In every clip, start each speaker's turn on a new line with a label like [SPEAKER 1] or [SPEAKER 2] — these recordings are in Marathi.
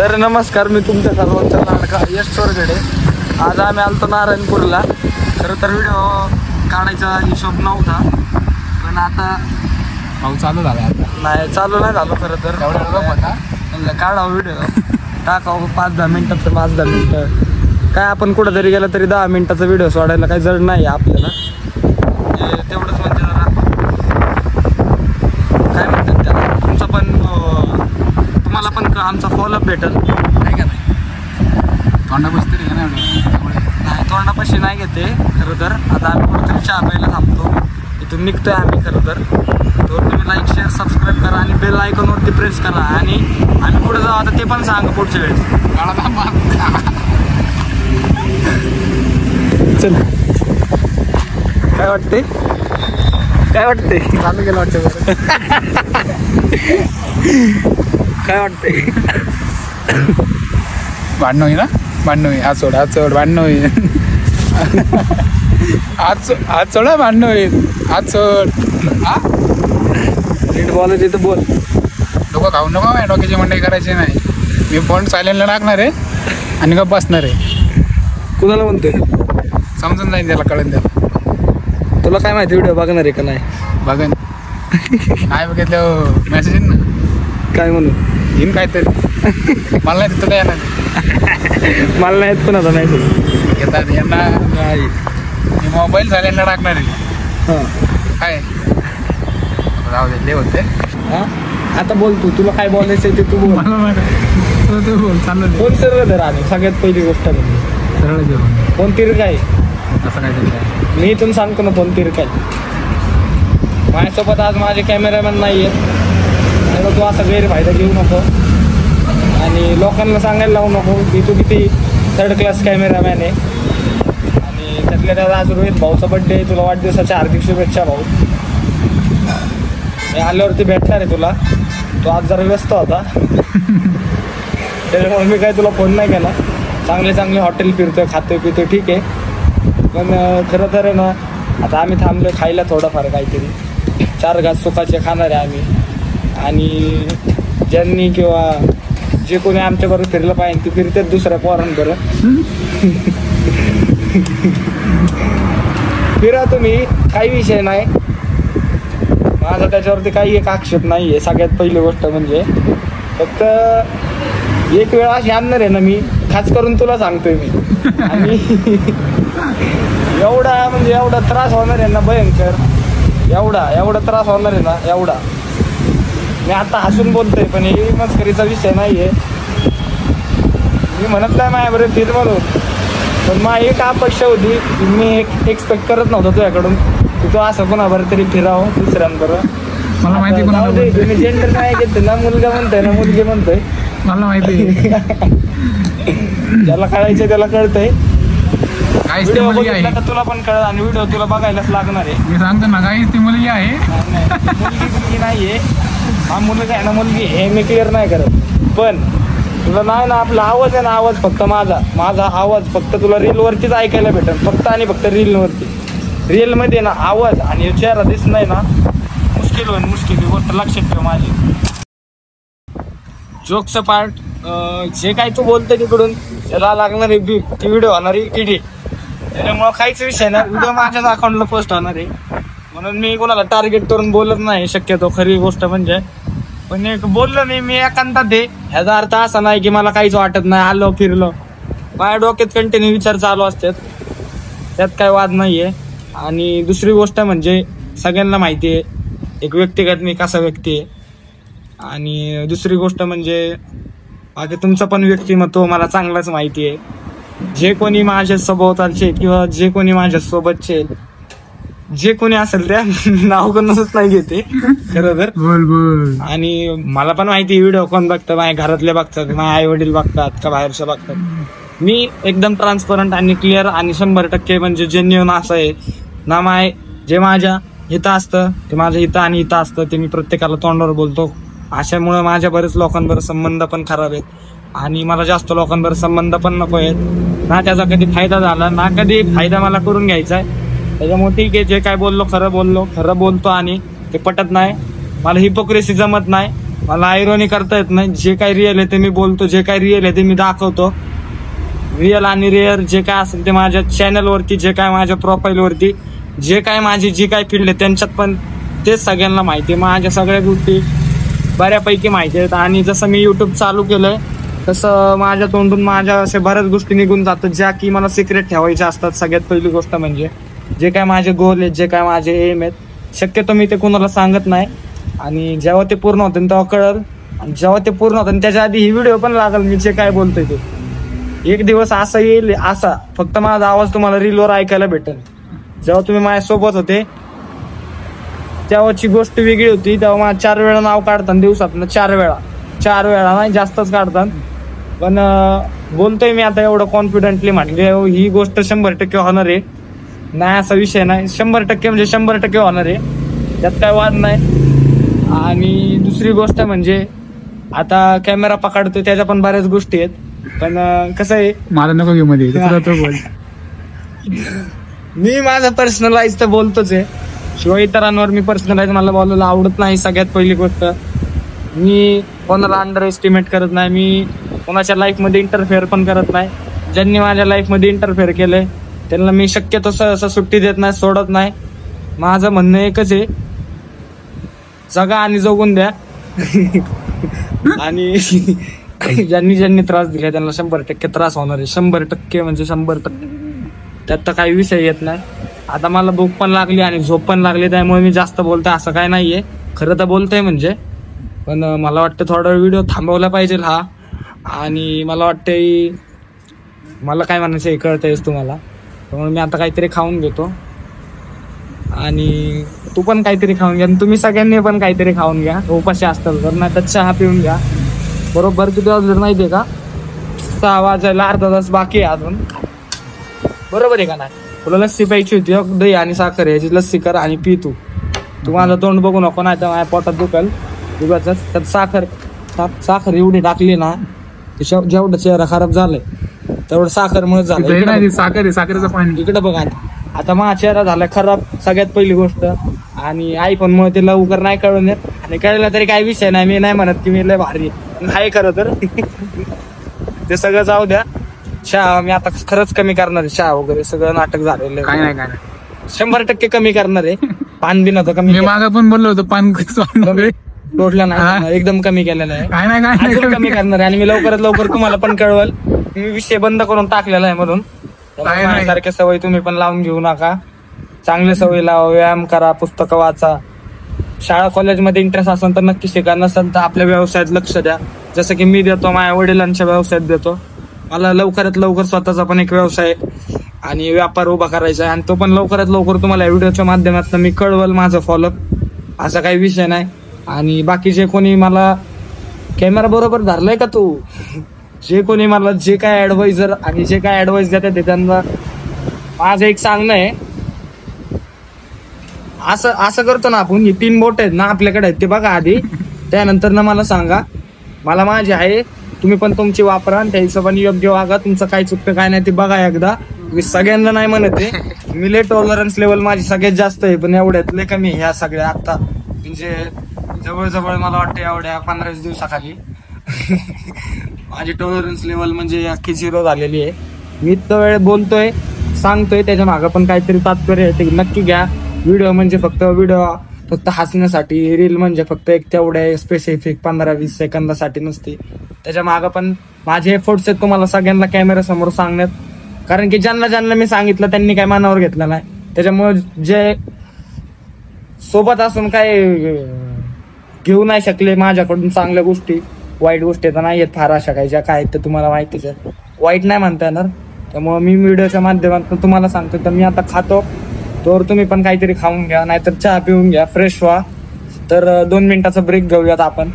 [SPEAKER 1] तर नमस्कार, मी तुमच्या सर्वांचा लाडका यश चोरगडे. आज आम्ही आलतो नारायणपूरला. खरं तर व्हिडिओ काढायचा हिशोब नव्हता, पण आता
[SPEAKER 2] भाऊ चालू झाला.
[SPEAKER 1] नाही चालू नाही झालो. खरं तर म्हणलं काढावं व्हिडिओ, टाकावं 5-10 मिनटाचं, 5-10 मिनटं काय. आपण कुठं जरी गेलं तरी 10 मिनटाचा व्हिडिओ सोडायला काही जड नाही आपल्याला. तेवढंच म्हणजे जरा काय म्हणतात त्याला, तुमचं पण तुम्हाला पण आमचा फॉलोअप भेटेल नाही का. नाही
[SPEAKER 2] तोंडापाशी तरी
[SPEAKER 1] नाही, तोंडापाशी नाही घेते. खरं तर आता आम्ही कुठंतरी चहा प्यायला थांबतो, इथून निघतोय आम्ही. खरं तर तुम्ही लाईक, शेअर, सबस्क्राईब करा आणि बेल आयकॉनवरती प्रेस करा. आणि आम्ही पुढे जाऊ आता ते पण सांगा पुढच्या वेळेस. चल, काय वाटते, काय वाटते,
[SPEAKER 2] चालू गेलं वाटतं.
[SPEAKER 1] काय वाटते?
[SPEAKER 2] भांडणं होई ना, भांडणं होई. आज सोड, आज सोड, भांडणं होईल. आज सोड, भांडणं होईल. आज सोड. हा
[SPEAKER 1] नीट बोलायचं तर बोल.
[SPEAKER 2] डोकं खाऊ नको, डोक्याची मंडई करायची नाही. मी फोन सायलेंटला टाकणार आहे आणि गप्प बसणार आहे.
[SPEAKER 1] कुणाला म्हणतोय?
[SPEAKER 2] समजून जाईल, त्याला कळून द्या.
[SPEAKER 1] तुला काय माहिती व्हिडिओ बघणार आहे का नाही?
[SPEAKER 2] बघन काय बघितलं मेसेज येईन ना,
[SPEAKER 1] काय म्हणून
[SPEAKER 2] येईन काहीतरी. मला नाही तिथं येणार,
[SPEAKER 1] मला नाहीत पण आता नाही
[SPEAKER 2] येतात यांना.
[SPEAKER 1] नाही,
[SPEAKER 2] मी मोबाईल सायलेंटला टाकणार आहे.
[SPEAKER 1] हां
[SPEAKER 2] काय जाऊ दे होते.
[SPEAKER 1] हां आता बोल तू, तुला काय बोलायचं आहे ते तू बोल.
[SPEAKER 2] तू बोल. चाललं
[SPEAKER 1] फोन सरळ धर. आणि सगळ्यात पहिली गोष्ट म्हणजे
[SPEAKER 2] सरळ जेवण
[SPEAKER 1] फोन तिरकाय.
[SPEAKER 2] असं काय तरी
[SPEAKER 1] मी इथून सांगतो ना, फोन तिरकाय. माझ्यासोबत आज माझे कॅमेरामॅन नाही आहेत, त्याला तू असा गैरफायदा घेऊ नको आणि लोकांना सांगायला लावू नको की तू किती 3rd क्लास कॅमेरामॅन आहे. आणि त्यातल्या त्यात आज रोहित भाऊचा बड्डे आहे. तुला वाढदिवसाच्या हार्दिक शुभेच्छा भाऊ. मी आल्यावरती भेटणार आहे तुला. तो आज जरा व्यस्त होता, त्याच्यामुळे मी काय तुला फोन नाही केला. चांगले चांगले हॉटेल फिरतोय, खातोय पितोय, ठीक आहे. पण खरं तर आहे ना, आता आम्ही थांबलो खायला थोडंफार काहीतरी. 4 घास सुखाचे खाणार आहे आम्ही. आणि ज्यांनी किंवा जे कोणी आमच्याबरोबर फिरलं पाहिजे ते फिरतात दुसऱ्या पोरांबरोबर. फिरा तुम्ही, काही विषय नाही माझा त्याच्यावरती. काही एक आक्षेप नाही आहे. सगळ्यात पहिली गोष्ट म्हणजे फक्त एक वेळ अशी आणणार आहे ना मी, खास करून तुला सांगतोय मी. आणि एवढा त्रास होणार आहे ना भयंकर, एवढा त्रास होणार आहे ना एवढा. मी आता हसून बोलतोय पण हे मस्करीचा विषय नाही आहे. मी म्हणत नाही माझ्याबरोबर फिर म्हणून, पण माझी एक अपेक्षा होती. मी एक्सपेक्ट करत नव्हतो तुझ्याकडून की तू असं कोणाबरोबर तरी फिरावं दुसऱ्यांबरोबर.
[SPEAKER 2] मला माहिती,
[SPEAKER 1] तुम्ही जेंडर नाही घेते ना, मुलगा म्हणतोय ना मुलगी म्हणतोय,
[SPEAKER 2] मला माहिती.
[SPEAKER 1] ज्याला कळायचं त्याला कळतंय.
[SPEAKER 2] व्हिडिओ बघितला
[SPEAKER 1] तर तुला पण कळलं आणि व्हिडिओ तुला बघायलाच लागणार आहे.
[SPEAKER 2] मी सांगतो ना, काही ती मुलगी आहे.
[SPEAKER 1] मुलगी नाहीये, हा मुलगा आहे ना मुलगी, हे मी क्लिअर नाही करत. पण तुला नाही ना, आपला आवाज आहे ना, आवाज फक्त माझा आवाज फक्त तुला रीलवरतीच ऐकायला भेटेल. फक्त आणि फक्त रीलवरती. रीलमध्ये ना आवाज आणि चेहरा दिसत नाही ना, मुश्किल होईल. ही गोष्ट लक्षात ठेव माझी. जोकचं पार्ट जे काही तू बोलतोय तिकडून त्याला लागणारी बीप, ती व्हिडिओ होणारी एडिट. त्याच्यामुळं काहीच विषय नाही, व्हिडिओ माझ्याच अकाउंटला पोस्ट होणार आहे. म्हणून मी कोणाला टार्गेट करून बोलत नाही शक्यतो, खरी गोष्ट म्हणजे. पण एक बोललो मी एकांतात आहे, ह्याचा अर्थ असा नाही की मला काहीच वाटत नाही, आलो फिरलो. माझ्या डोक्यात कंटिन्यू विचार चालू असतात, त्यात काही वाद नाही आहे. आणि दुसरी गोष्ट म्हणजे सगळ्यांना माहिती आहे एक व्यक्तिगत मी कसा व्यक्ती आहे. आणि दुसरी गोष्ट म्हणजे बाकी तुमचं पण व्यक्तिमत्व मला चांगलंच माहिती आहे. जे कोणी माझ्या सभोवतालचे किंवा जे कोणी माझ्या सोबतचे जे कोणी असेल त्या नाव कोणाच नाही घेते खरं तर. आणि मला पण माहिती व्हिडिओ कोण बघतात, माझ्या घरातले बघतात, माझे आई वडील बघतात का बाहेरचे बघतात. मी एकदम ट्रान्सपरंट आणि क्लिअर आणि 100% म्हणजे जेन्युइन असं आहे ना. जे माझ्या हितं असतं ते माझं हितं आणि हितं असतं ते मी प्रत्येकाला तोंडावर बोलतो. अशामुळे माझ्या बरेच लोकांबरोबर संबंध पण खराब आहेत आणि मला जास्त लोकांबरोबर संबंध पण नको आहेत ना. त्याचा कधी फायदा झाला ना, कधी फायदा मला करून घ्यायचा आहे. त्याच्यामुळे ठीक आहे, जे काय बोललो खरं बोलतो आणि ते पटत नाही मला. हिपोक्रेसी जमत नाही. मला आयरोनी करता येत नाही. जे काही रिअल आहे ते मी बोलतो, जे काही रिअल आहे ते मी दाखवतो. रिअल आणि रेअर जे काय असेल ते माझ्या चॅनलवरती, जे काय माझ्या प्रोफाईलवरती, जे काय माझी जी काय फील्ड आहे त्यांच्यात पण तेच सगळ्यांना माहिती आहे. माझ्या सगळ्या गोष्टी बऱ्यापैकी माहिती आहेत. आणि जसं मी युट्यूब चालू केलंय तसं माझ्या तोंडून माझ्या अशा बऱ्याच गोष्टी निघून जातात ज्या की मला सिक्रेट ठेवायच्या असतात. सगळ्यात पहिली गोष्ट म्हणजे जे काय माझे गोल आहेत, जे काय माझे एम आहेत, शक्यतो मी ते कोणाला सांगत नाही. आणि जेव्हा ते पूर्ण होतं तेव्हा कळल. आणि जेव्हा ते पूर्ण होतं त्याच्या आधी ही व्हिडिओ पण लागल मी जे काय बोलतोय ते. एक दिवस असा येईल, असा फक्त माझा आवाज तुम्हाला रीलवर ऐकायला भेटेल. जेव्हा तुम्ही माझ्यासोबत होते तेव्हाची गोष्ट वेगळी होती. तेव्हा मला 4 वेळा नाव काढतात दिवसातनं, 4 वेळा नाही जास्तच काढतात. पण बोलतोय मी आता एवढं कॉन्फिडेंटली म्हटले ही गोष्ट 100% होणार आहे. नाही असा विषय नाही, 100% म्हणजे 100% होणार आहे, त्यात काय वाद नाही. आणि दुसरी गोष्ट म्हणजे आता कॅमेरा पकडतोय त्याच्या पण बऱ्याच गोष्टी आहेत. पण कसं आहे,
[SPEAKER 2] मला नको घेऊ मध्ये तो बोल.
[SPEAKER 1] मी माझं पर्सनलाइज तर बोलतोच आहे, शिवाय इतरांवर मी पर्सनलाइज मला बोलायला आवडत नाही. सगळ्यात पहिली गोष्ट, मी कोणाला अंडर एस्टिमेट करत नाही, मी कोणाच्या लाईफमध्ये इंटरफेअर पण करत नाही. ज्यांनी माझ्या लाईफमध्ये इंटरफेअर केलंय त्यांना मी शक्यतो सहसा सुट्टी देत नाही, सोडत नाही. माझं म्हणणं एकच आहे, जगा आणि जगून द्या. आणि ज्यांनी त्रास दिला त्यांना 100% त्रास होणार आहे. 100% म्हणजे 100%, त्यात तर काही विषय येत नाही. आता मला भूक पण लागली आणि झोप पण लागली, त्यामुळे मी जास्त बोलतोय असं काय नाहीये. खरं तर बोलतोय म्हणजे, पण मला वाटतं थोडा व्हिडिओ थांबवला पाहिजे हा. आणि मला वाटतंय मला काय म्हणायचं हे कळतंयच तुम्हाला, त्यामुळे मी आता काहीतरी खाऊन घेतो. आणि तू पण काहीतरी खाऊन घ्या, आणि तुम्ही सगळ्यांनी पण काहीतरी खाऊन घ्या उपाशी असतात तर. नाही तर चहा पिऊन घ्या. बरोबर किती वाजले माहितीये का? 6 वाजायला अर्धा तास बाकी आहे अजून, बरोबर आहे का नाही? तुला लस्सी प्यायची होती, दही आणि साखर याची लस्सी कर आणि पी. तू माझं तोंड बघू नको, नाही तर माझ्या पोटात दुखल उगाच. त्यात साखर एवढी टाकली ना, जेवढा चेहरा खराब झालाय तेवढं साखरमुळे झालं.
[SPEAKER 2] साखरेचं पाणी
[SPEAKER 1] इकडे बघा, आता माझा चेहरा झाला खराब सगळ्यात पहिली गोष्ट. आणि आयफोन मुळे ते लवकर नाही कळून येत, आणि कळलं तरी काही विषय नाही. मी नाही म्हणत की मी लय भारी नाही, खरं तर ते सगळं जाऊ द्या. चहा मी आता खरंच कमी करणार आहे, चहा वगैरे सगळं नाटक झालेलं
[SPEAKER 2] काय नाही
[SPEAKER 1] 100% कमी करणार आहे. पान बिन होतं कमी,
[SPEAKER 2] मी मागं पण बोललो होतो पान
[SPEAKER 1] तोडलं नाही, एकदम कमी केलेलं आहे.
[SPEAKER 2] काय नाही
[SPEAKER 1] अजून कमी करणार आहे. आणि मी लवकरात लवकर तुम्हाला पण कळवल. मी विषय बंद करून टाकलेला आहे म्हणून. सारख्या सवयी तुम्ही पण लावून घेऊ नका. चांगल्या सवयी लावा, व्यायाम करा, पुस्तकं वाचा, शाळा कॉलेजमध्ये इंटरेस्ट असेल तर नक्की शिका, नसेल तर आपल्या व्यवसायात लक्ष द्या. जसं की मी देतो, माझ्या वडिलांच्या व्यवसायात देतो. मला लवकरात लवकर स्वतःचा पण एक व्यवसाय आणि व्यापार उभा करायचा आहे, आणि तो पण लवकरात लवकर तुम्हाला व्हिडिओच्या माध्यमातून मी कळवल. माझं फॉलोअप असा काही विषय नाही. आणि बाकी जे कोणी मला कॅमेरा बरोबर धरलाय का तू, जे कोणी मला जे काय ऍडवायझर आणि जे काय ऍडवाइस देतात ते त्यांना माझं एक सांगणं आहे, असं करतो ना आपण, ही 3 बोट आहेत ना आपल्याकडे आहेत ते बघा आधी, त्यानंतर ना मला सांगा. मला माझी आहे, तुम्ही पण तुमची वापरा आणि त्या हिशोबाने योग्य वागा. तुमचं काय चुकतं काय नाही ते बघा एकदा. मी सगळ्यांना नाही म्हणत आहे, मी लय टॉलरन्स लेवल माझी सगळ्यात जास्त आहे, पण एवढ्यात लय कमी ह्या सगळ्या. आता म्हणजे जवळजवळ मला वाटतं एवढ्या 15 दिवसाखाली माझी टॉलरन्स लेवल म्हणजे अख्खी 0 झालेली आहे. मी इतकं वेळ बोलतोय, सांगतोय, त्याच्या मागं पण काहीतरी तात्पर्य आहे ते नक्की घ्या. व्हिडिओ म्हणजे फक्त हसण्यासाठी, रील म्हणजे फक्त एक तेवढ्या स्पेसिफिक 15-20 सेकंदासाठी नसते. त्याच्या मागं पण माझे एफर्ट्स आहेत तुम्हाला सगळ्यांना कॅमेरा समोर सांगण्यात. कारण की ज्यांना मी सांगितलं त्यांनी काय मनावर घेतलं नाही. त्याच्यामुळे जे सोबत असून काय घेऊ नाही शकले माझ्याकडून चांगल्या गोष्टी, वाईट गोष्टी तर नाही आहेत फार अशा काही, ज्या काय आहेत ते तुम्हाला माहितीच आहे. वाईट नाही म्हणता येणार. त्यामुळे मी व्हिडिओच्या माध्यमातून तुम्हाला सांगतो, तर मी आता खातो, तर तुम्ही पण काहीतरी खाऊन घ्या, नाहीतर चहा पिऊन घ्या, फ्रेश व्हा. तर 2 मिनिटाचा ब्रेक घेऊयात आपण.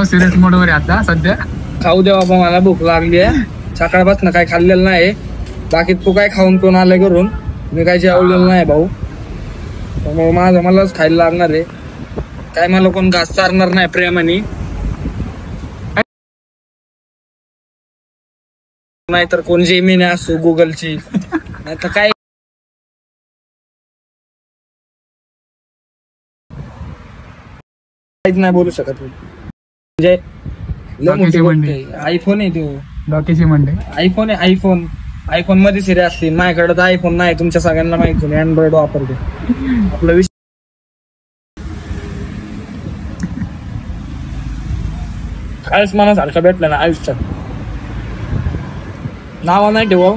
[SPEAKER 2] सिरियस मोड वर आता सध्या.
[SPEAKER 1] खाऊ दे बाबा, मला भूक लागली आहे, सकाळपासून काय खाल्लेलं नाही. बाकी तू काय खाऊन पिऊन आले करून, मी काय जेवलेलं नाही भाऊ. त्यामुळे मलाच खायला लागणार आहे. काय मला कोण घास चारणार नाही प्रेमाने, नाहीतर कोण जेमिनी असो गुगलची, नाहीतर काय काहीच नाही बोलू शकत मी. म्हणजे लय
[SPEAKER 2] डोक्याची
[SPEAKER 1] मोठी
[SPEAKER 2] मंडई.
[SPEAKER 1] गोष्ट आहे. आयफोन आहे तो,
[SPEAKER 2] डोक्याची मंडई.
[SPEAKER 1] आयफोन आहे. आयफोन मध्ये सिरी असतील. माझ्याकडे तर आयफोन नाही, तुमच्या सगळ्यांना माहिती नाही. अँड्रॉइड वापरतो. आपला विषय काहीच मनासारखं भेटलं ना आयुष्यात. नाव नाही ठेवा.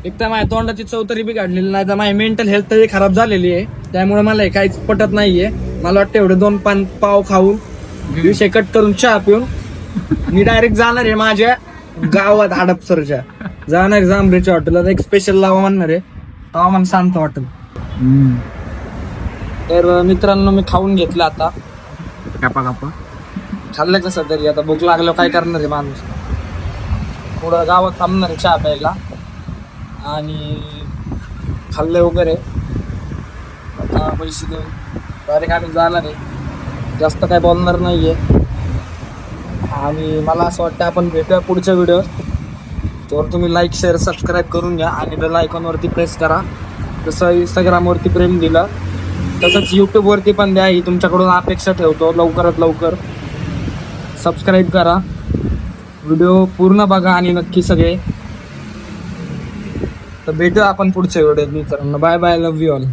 [SPEAKER 1] एक तर माझ्या तोंडाची चव तरी बी काढलेली नाही, तर माझी मेंटल हेल्थ तरी खराब झालेली आहे. त्यामुळे मला हे काहीच पटत नाहीये. मला वाटतं एवढे 2 पाव खाऊन विषय कट करून चहा पिऊन मी डायरेक्ट जाणार आहे माझ्या गावात हडपसरच्या. जाणार आहे जांभरेच्या हॉटेलला. एक स्पेशल लावा म्हणणार आहे, तेव्हा मला शांत वाटेल. तर मित्रांनो मी खाऊन घेतलं आता.
[SPEAKER 2] कापा
[SPEAKER 1] खाल्लं कसं तरी. आता भूक लागल्यावर काय करणार आहे माणूस. थोडं गावात थांबणार आहे चहा प्यायला आणि खाल्ले वगैरे. आता पैसे देऊन डायरेक्ट आम्ही जाणार आहे. जास्त काय बोलणार नाहीये. आणि मला असं वाटतं आपण भेटूया पुढच्या व्हिडिओ. तर तुम्ही लाईक शेअर सबस्क्राईब करून घ्या आणि बेल आयकॉनवरती प्रेस करा. जसं इंस्टाग्रामवरती प्रेम दिलं तसंच यूट्यूबवरती पण द्या. ही तुमच्याकडून अपेक्षा ठेवतो. लवकरात लवकर सबस्क्राईब करा. व्हिडिओ पूर्ण बघा आणि नक्की सगळे. तर भेटूया आपण पुढच्या व्हिडिओत मित्रांनो. Bye bye. Love you all.